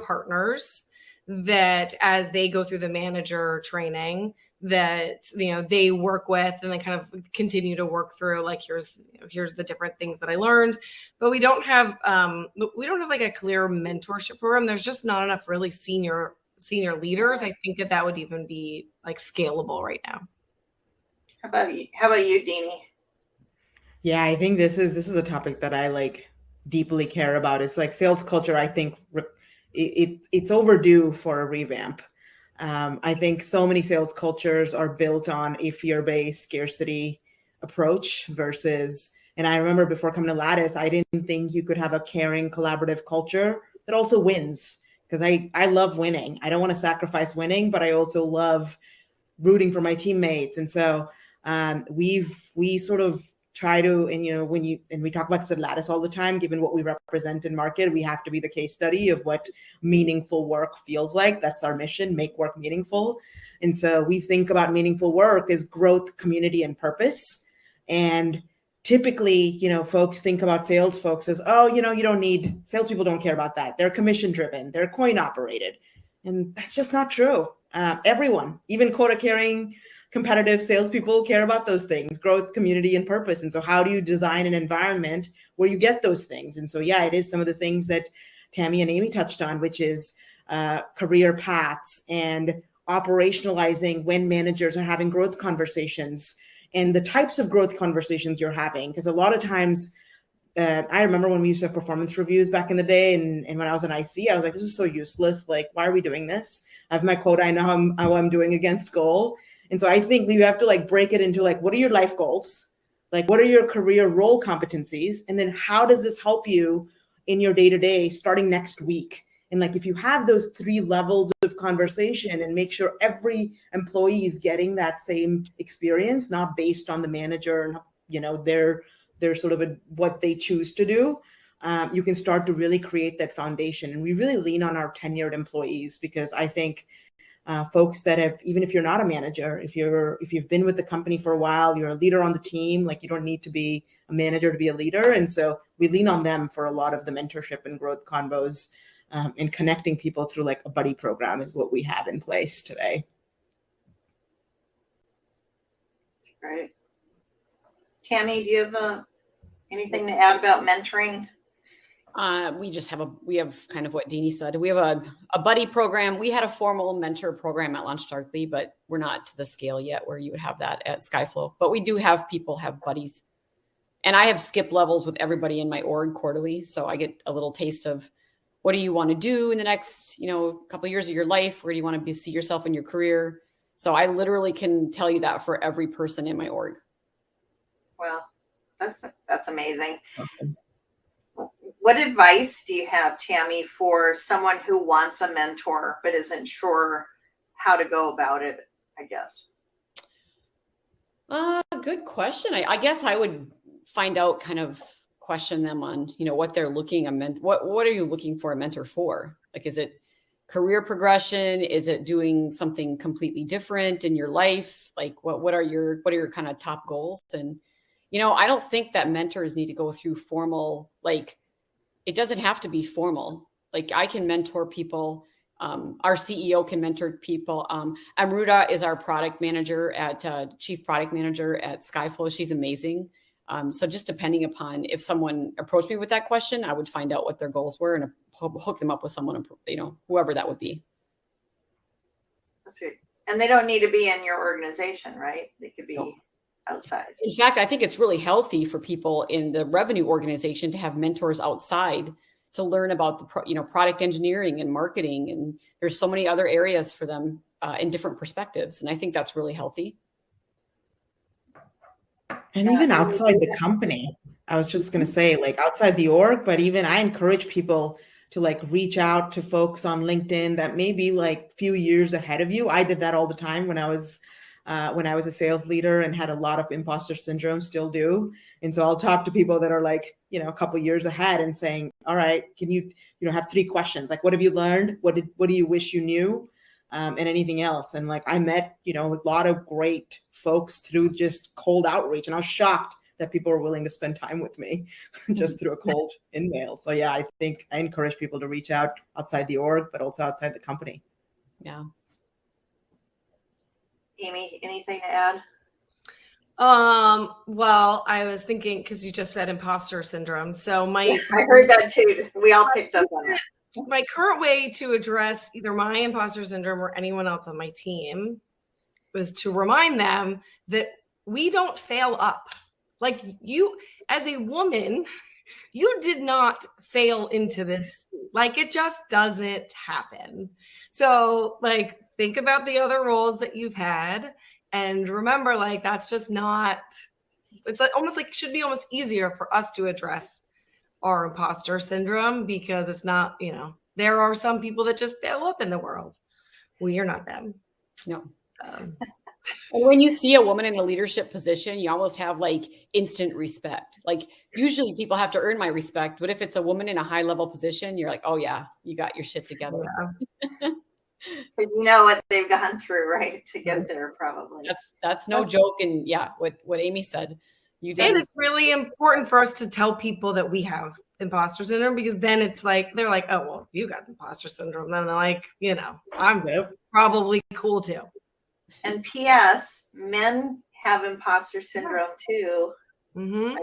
partners that as they go through the manager training that, they work with and then kind of continue to work through, like, here's the different things that I learned. But we don't have like a clear mentorship program. There's just not enough really senior senior leaders, I think that would even be like scalable right now. How about you? How about you, Deanie? Yeah, I think this is a topic that I like deeply care about. It's like sales culture. I think it's overdue for a revamp. I think so many sales cultures are built on a fear-based scarcity approach versus, and I remember before coming to Lattice, I didn't think you could have a caring, collaborative culture that also wins, because I love winning. I don't want to sacrifice winning, but I also love rooting for my teammates. And so we sort of try to, and we talk about Lattice all the time, given what we represent in market, we have to be the case study of what meaningful work feels like. That's our mission, make work meaningful. And so we think about meaningful work as growth, community, and purpose. And typically, folks think about sales folks as, oh, you don't need, salespeople don't care about that. They're commission driven, they're coin operated. And that's just not true. Everyone, even quota carrying, competitive salespeople care about those things, growth, community, and purpose. And so how do you design an environment where you get those things? And so, yeah, it is some of the things that Tammy and Amy touched on, which is career paths and operationalizing when managers are having growth conversations and the types of growth conversations you're having. Because a lot of times, I remember when we used to have performance reviews back in the day, and when I was an IC, I was like, this is so useless. Like, why are we doing this? I have my quota. I know how I'm doing against goal. And so I think you have to like break it into like, what are your life goals? Like, what are your career role competencies? And then how does this help you in your day-to-day starting next week? And like, if you have those 3 levels of conversation and make sure every employee is getting that same experience, not based on the manager and, their sort of what they choose to do, you can start to really create that foundation. And we really lean on our tenured employees, because I think folks that have, even if you're not a manager, if you've been with the company for a while, you're a leader on the team, like you don't need to be a manager to be a leader. And so we lean on them for a lot of the mentorship and growth convos, and connecting people through like a buddy program is what we have in place today. Right. Tammy, do you have anything to add about mentoring? We have kind of what Deanie said. We have a buddy program. We had a formal mentor program at LaunchDarkly, but we're not to the scale yet where you would have that at Skyflow. But we do have people have buddies, and I have skip levels with everybody in my org quarterly, so I get a little taste of what do you want to do in the next couple of years of your life. Where do you want to see yourself in your career? So I literally can tell you that for every person in my org. Well, that's amazing. Awesome. What advice do you have, Tammy, for someone who wants a mentor but isn't sure how to go about it, I guess? Good question. I guess I would find out, kind of question them on, what they're looking, what are you looking for a mentor for? Like, is it career progression? Is it doing something completely different in your life? Like, what are your kind of top goals? And, I don't think that mentors need to go through formal, like, it doesn't have to be formal. Like, I can mentor people. Our CEO can mentor people. Amruta is our product manager chief product manager at Skyflow. She's amazing. So just depending upon if someone approached me with that question, I would find out what their goals were and hook them up with someone, whoever that would be. That's good. And they don't need to be in your organization, right? They could be outside. In fact, I think it's really healthy for people in the revenue organization to have mentors outside to learn about the product engineering and marketing. And there's so many other areas for them in different perspectives. And I think that's really healthy. And even outside the company, I was just going to say, like, outside the org, but even I encourage people to like reach out to folks on LinkedIn that may be like few years ahead of you. I did that all the time when I was a sales leader and had a lot of imposter syndrome, still do. And so I'll talk to people that are like, a couple years ahead and saying, all right, can you have 3 questions? Like, what have you learned? What do you wish you knew? And anything else. And like, I met, a lot of great folks through just cold outreach. And I was shocked that people were willing to spend time with me just through a cold email. So yeah, I think I encourage people to reach out outside the org, but also outside the company. Yeah. Amy, anything to add? Well, I was thinking, because you just said imposter syndrome. So I heard that too. We all picked up on that. my current way to address either my imposter syndrome or anyone else on my team was to remind them that we don't fail up. Like, you, as a woman, you did not fail into this. Like, it just doesn't happen. So, like, think about the other roles that you've had and remember, like, that's just not, it's like almost like, should be almost easier for us to address our imposter syndrome, because it's not, there are some people that just fail up in the world. We are not them. No. And when you see a woman in a leadership position, you almost have like instant respect. Like, usually people have to earn my respect, but if it's a woman in a high level position, you're like, oh yeah, you got your shit together. Yeah. But you know what they've gone through, right, to get there, probably. That's no joke. And yeah, what Amy said, you did. And it's really important for us to tell people that we have imposter syndrome, because then it's like, they're like, oh, well, you got imposter syndrome. Then they're like, I'm probably cool too. And P.S., men have imposter syndrome too. Mm-hmm.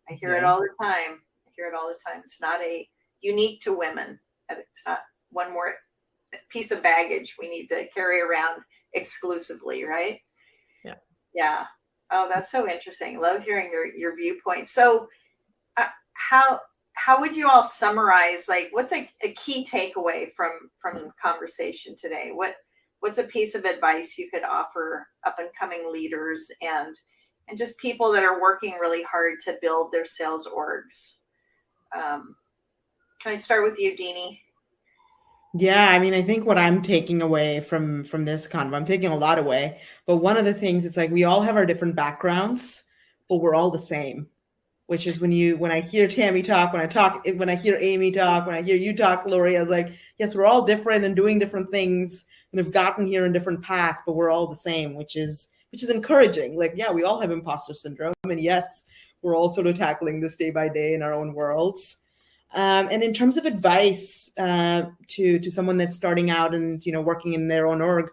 I hear it all the time. It's not unique to women. It's not one more piece of baggage we need to carry around exclusively, right? Yeah. Yeah. Oh, that's so interesting. Love hearing your viewpoint. So how would you all summarize, like, what's a key takeaway from the conversation today? What's a piece of advice you could offer up and coming leaders and just people that are working really hard to build their sales orgs? Can I start with you, Deanie? Yeah, I mean, I think what I'm taking away from this convo, I'm taking a lot away, but one of the things, it's like we all have our different backgrounds, but we're all the same, which is when I hear Tammy talk, when I hear Amy talk, when I hear you talk, Lori, I was like, yes, we're all different and doing different things and have gotten here in different paths, but we're all the same, which is encouraging. Like, yeah, we all have imposter syndrome, and yes, we're all sort of tackling this day by day in our own worlds. And in terms of advice to someone that's starting out and working in their own org,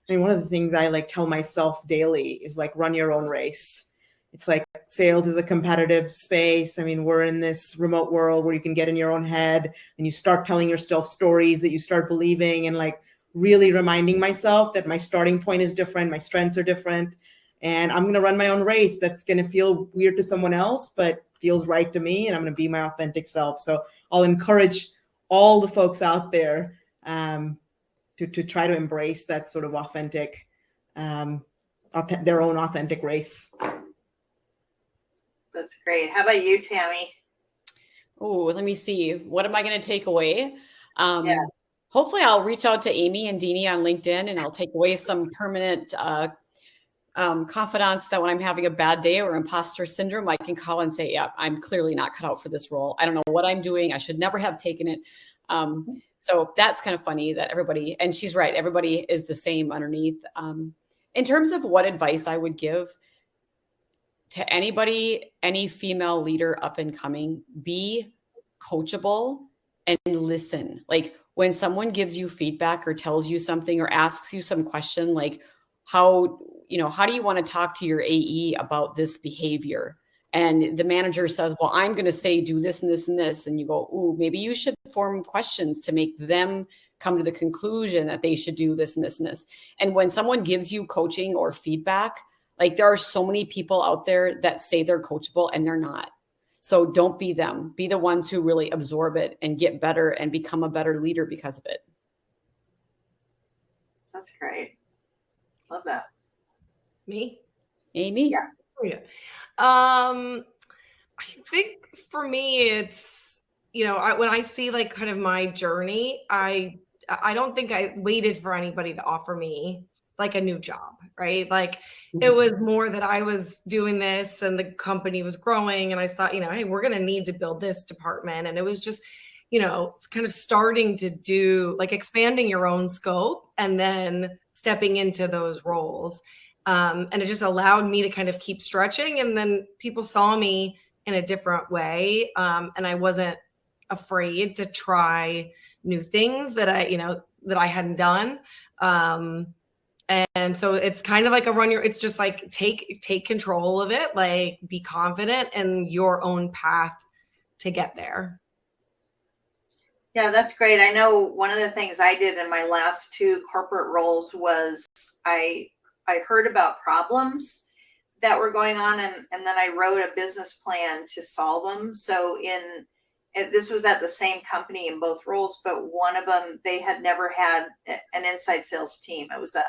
I mean, one of the things I like tell myself daily is like, run your own race. It's like sales is a competitive space. I mean, we're in this remote world where you can get in your own head and you start telling yourself stories that you start believing, and like really reminding myself that my starting point is different, my strengths are different, and I'm going to run my own race that's going to feel weird to someone else, but feels right to me, and I'm going to be my authentic self. So I'll encourage all the folks out there to try to embrace that sort of authentic, their own authentic race. That's great. How about you, Tammy? Oh, let me see. What am I going to take away? Hopefully I'll reach out to Amy and Deanie on LinkedIn, and I'll take away some permanent confidence that when I'm having a bad day or imposter syndrome, I can call and say, yeah, I'm clearly not cut out for this role. I don't know what I'm doing. I should never have taken it. So that's kind of funny that everybody, and she's right, everybody is the same underneath. In terms of what advice I would give to anybody, any female leader up and coming, be coachable and listen. Like, when someone gives you feedback or tells you something or asks you some question, like, how do you want to talk to your AE about this behavior? And the manager says, well, I'm going to say, do this and this and this. And you go, ooh, maybe you should form questions to make them come to the conclusion that they should do this and this and this. And when someone gives you coaching or feedback, like, there are so many people out there that say they're coachable and they're not. So don't be them. Be the ones who really absorb it and get better and become a better leader because of it. That's great. Love that. Me? Amy? Yeah. Oh, yeah. I think for me, it's, when I see like kind of my journey, I don't think I waited for anybody to offer me like a new job, right? Like, it was more that I was doing this and the company was growing, and I thought, hey, we're going to need to build this department. And it was just, kind of starting to do like expanding your own scope and then stepping into those roles. And it just allowed me to kind of keep stretching. And then people saw me in a different way. And I wasn't afraid to try new things that I hadn't done. And so it's kind of like it's just like, take control of it, like, be confident in your own path to get there. Yeah, that's great. I know one of the things I did in my last 2 corporate roles was I heard about problems that were going on, and then I wrote a business plan to solve them. So this was at the same company in both roles, but one of them, they had never had an inside sales team. It was a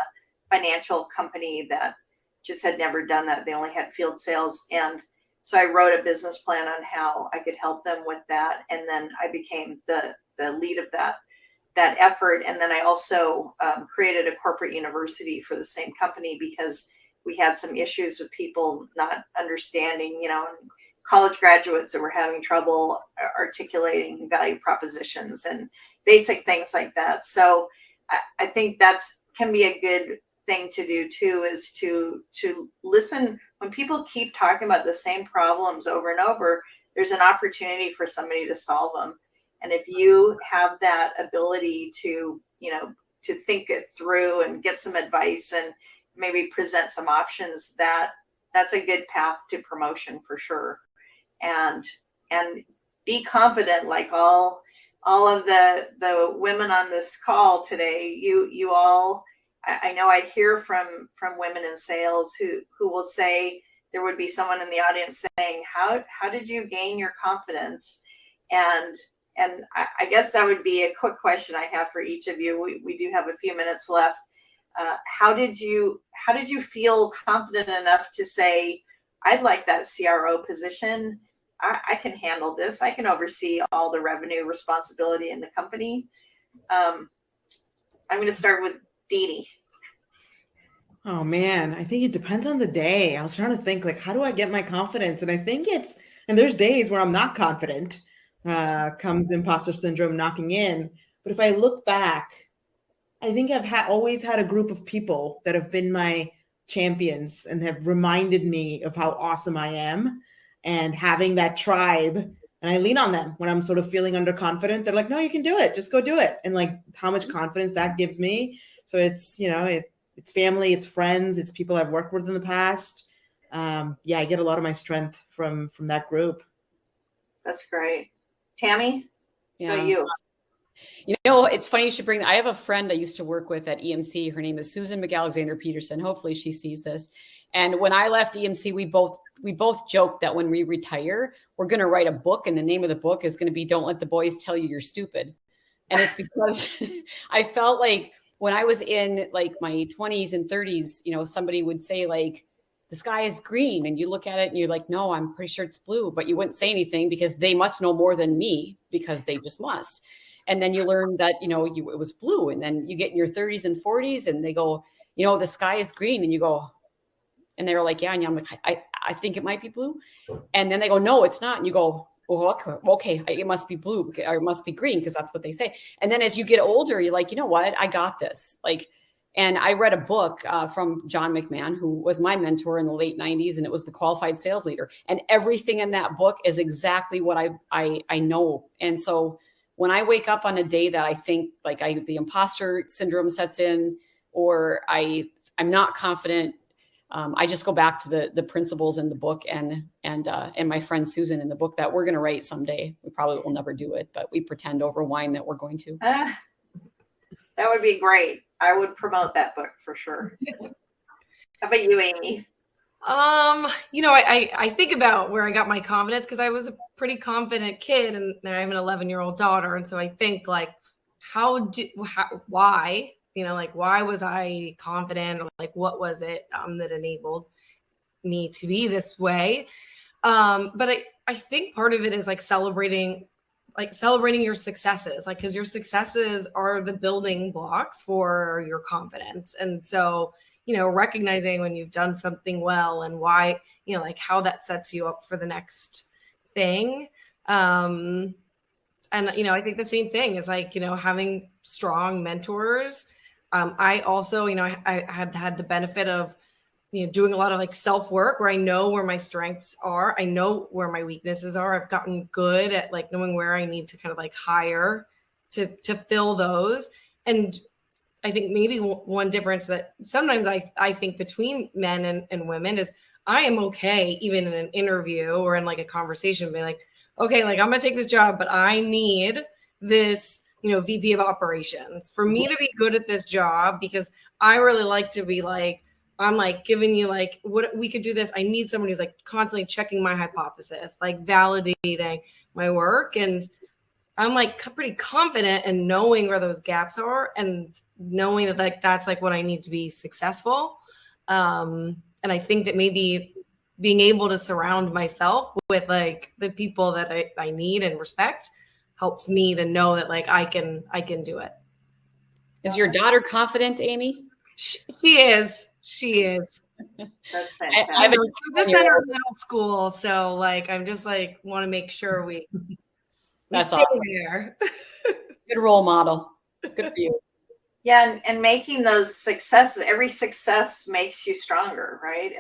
financial company that just had never done that. They only had field sales. And so I wrote a business plan on how I could help them with that. And then I became the lead of that effort. And then I also created a corporate university for the same company because we had some issues with people not understanding, college graduates that were having trouble articulating value propositions and basic things like that. So I think that's can be a good thing to do too, is to listen when people keep talking about the same problems over and over. There's an opportunity for somebody to solve them. And if you have that ability to, to think it through and get some advice and maybe present some options, that's a good path to promotion for sure. And be confident, like all of the women on this call today. You all, I know I hear from women in sales who will say, there would be someone in the audience saying, how did you gain your confidence? And I guess that would be a quick question I have for each of you. We do have a few minutes left. How did you feel confident enough to say, I'd like that CRO position? I can handle this. I can oversee all the revenue responsibility in the company. I'm going to start with Deanie. Oh man, I think it depends on the day. I was trying to think, like, how do I get my confidence? And I think and there's days where I'm not confident, comes imposter syndrome knocking in. But if I look back, I think I've always had a group of people that have been my champions and have reminded me of how awesome I am, and having that tribe. And I lean on them when I'm sort of feeling underconfident. They're like, no, you can do it. Just go do it. And like how much confidence that gives me. So it's, it's family, it's friends, it's people I've worked with in the past. I get a lot of my strength from that group. That's great. Tammy, Yeah. what about you? It's funny you should bring. I have a friend I used to work with at EMC. Her name is Susan McAlexander Peterson. Hopefully she sees this. And when I left EMC, we both joked that when we retire, we're going to write a book, and the name of the book is going to be "Don't Let the Boys Tell You You're Stupid." And it's because I felt like when I was in like my 20s and 30s, somebody would say like, the sky is green, and you look at it and you're like, no, I'm pretty sure it's blue, but you wouldn't say anything because they must know more than me, because they just must. And then you learn that, it was blue. And then you get in your 30s and 40s and they go, the sky is green. And you go, and they're like, yeah. And I'm like, I think it might be blue. And then they go, no, it's not. And you go, oh, okay, it must be blue, or it must be green, because that's what they say. And then as you get older, you're like, you know what? I got this. And I read a book from John McMahon, who was my mentor in the late 90s, and it was The Qualified Sales Leader. And everything in that book is exactly what I know. And so when I wake up on a day that I think the imposter syndrome sets in, or I'm not confident, I just go back to the principles in the book and my friend Susan in the book that we're going to write someday. We probably will never do it, but we pretend over wine that we're going to. That would be great. I would promote that book for sure. How about you, Amy? I think about where I got my confidence, because I was a pretty confident kid, and I have an 11-year-old daughter. And so I think like, why, why was I confident? Or like, what was it that enabled me to be this way? But I think part of it is celebrating your successes, because your successes are the building blocks for your confidence. And so, recognizing when you've done something well and why, how that sets you up for the next thing. And, I think the same thing is having strong mentors. I also, I have had the benefit of, doing a lot of self-work, where I know where my strengths are. I know where my weaknesses are. I've gotten good at knowing where I need to kind of hire to fill those. And I think maybe one difference that sometimes I think between men and women is, I am okay, even in an interview or in a conversation, being like, okay, I'm going to take this job, but I need this, VP of operations. For me to be good at this job, because I really like to be like, I'm like giving you like, what we could do this. I need someone who's like constantly checking my hypothesis, like validating my work. And I'm like pretty confident in knowing where those gaps are and knowing that like that's like what I need to be successful. And I think that maybe being able to surround myself with like the people that I need and respect helps me to know that like I can do it. Is your daughter confident, Amy? She is. She is. That's fantastic. I just entered middle school, so like I'm just like want to make sure we That's stay awesome. there. Good role model. Good for you. Yeah, and making those successes, every success makes you stronger, right?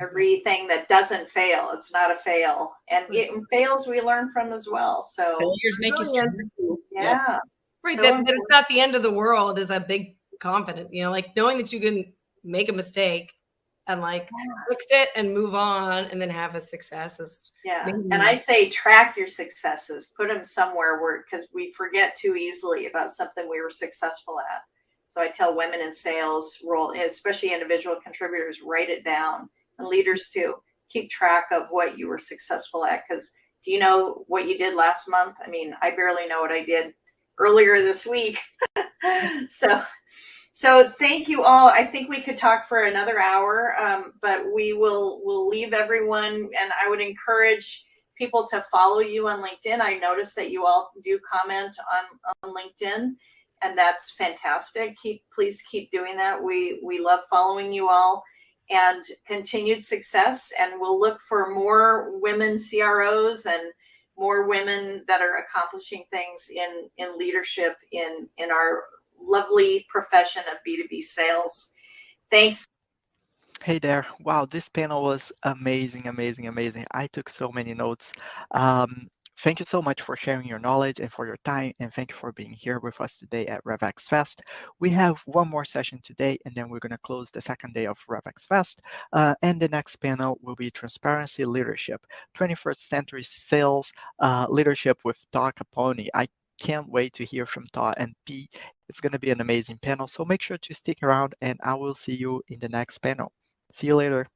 Everything that doesn't fail, it's not a fail. And fails we learn from as well. So failures make you stronger. Yeah. Right. So That it's not the end of the world is a big confidence, like knowing that you can make a mistake and like fix it and move on and then have a success is And I say track your successes, put them somewhere because we forget too easily about something we were successful at. So I tell women in sales role, especially individual contributors, write it down, and leaders too, keep track of what you were successful at. Because do you know what you did last month? I mean, I barely know what I did earlier this week. So thank you all. I think we could talk for another hour, but we'll leave everyone. And I would encourage people to follow you on LinkedIn. I noticed that you all do comment on LinkedIn, and that's fantastic. Please keep doing that. We love following you all, and continued success. And we'll look for more women CROs and more women that are accomplishing things in leadership in our lovely profession of B2B sales. Thanks. Hey there. Wow, this panel was amazing, amazing, amazing. I took so many notes. Thank you so much for sharing your knowledge and for your time, and thank you for being here with us today at RevEx Fest. We have one more session today, and then we're going to close the second day of RevEx Fest. And the next panel will be Transparency Leadership, 21st Century Sales Leadership with Todd Caponi. I can't wait to hear from Todd and P. It's going to be an amazing panel, so make sure to stick around, and I will see you in the next panel. See you later.